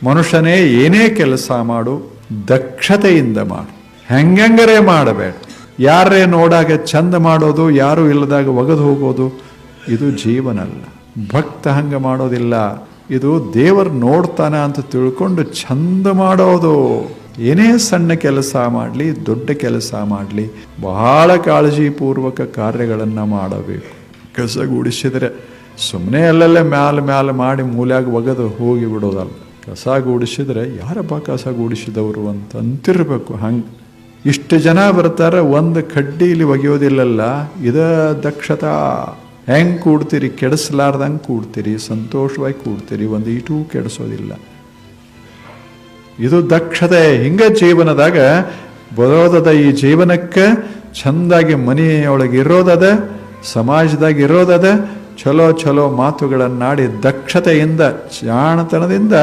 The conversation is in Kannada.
ಮನುಷ್ಯನೇ ಏನೇ ಕೆಲಸ ಮಾಡು ದಕ್ಷತೆಯಿಂದ ಮಾಡು, ಹೆಂಗಂಗರೇ ಮಾಡಬೇಡ. ಯಾರೇ ನೋಡಾಗ ಚಂದ ಮಾಡೋದು, ಯಾರು ಇಲ್ಲದಾಗ ಒಗದು ಹೋಗೋದು ಇದು ಜೀವನ ಅಲ್ಲ. ಭಕ್ತ ಹಂಗ ಮಾಡೋದಿಲ್ಲ. ಇದು ದೇವರು ನೋಡ್ತಾನ ಅಂತ ತಿಳ್ಕೊಂಡು ಚಂದ ಮಾಡೋದು. ಏನೇ ಸಣ್ಣ ಕೆಲಸ ಮಾಡಲಿ, ದೊಡ್ಡ ಕೆಲಸ ಮಾಡಲಿ, ಬಹಳ ಕಾಳಜಿಪೂರ್ವಕ ಕಾರ್ಯಗಳನ್ನು ಮಾಡಬೇಕು. ಕಸ ಗುಡಿಸಿದರೆ ಸುಮ್ಮನೆ ಅಲ್ಲಲ್ಲೇ ಮ್ಯಾಲೆ ಮಾಡಿ ಮೂಲ್ಯಾಗ ಒಗದು ಹೋಗಿ ಬಿಡೋದಲ್ಲ. ಕಸ ಗೂಡಿಸಿದ್ರೆ ಯಾರಪ್ಪ ಕಸ ಗೂಡಿಸಿದವರು ಅಂತ ಅಂತಿರ್ಬೇಕು. ಹಂಗೆ ಇಷ್ಟು ಜನ ಬರ್ತಾರೆ, ಒಂದು ಕಡ್ಡಿಲಿ ಒಗೆಯೋದಿಲ್ಲಲ್ಲ, ಇದ ದಕ್ಷತಾ. ಹೆಂಗೆ ಕೂಡ್ತೀರಿ? ಕೆಡಿಸ್ಲಾರ್ದಂಗೆ ಕೂಡ್ತೀರಿ, ಸಂತೋಷವಾಗಿ ಕೂಡ್ತೀರಿ, ಒಂದು ಈಟೂ ಕೆಡಿಸೋದಿಲ್ಲ. ಇದು ದಕ್ಷತೆ. ಹಿಂಗ ಜೀವನದಾಗ ಬರೋದದ. ಈ ಜೀವನಕ್ಕೆ ಚಂದಾಗಿ ಮನೆಯೊಳಗೆ ಇರೋದದ, ಸಮಾಜದಾಗ ಇರೋದದ. ಚಲೋ ಮಾತುಗಳನ್ನಾಡಿ ದಕ್ಷತೆಯಿಂದ, ಜಾಣತನದಿಂದ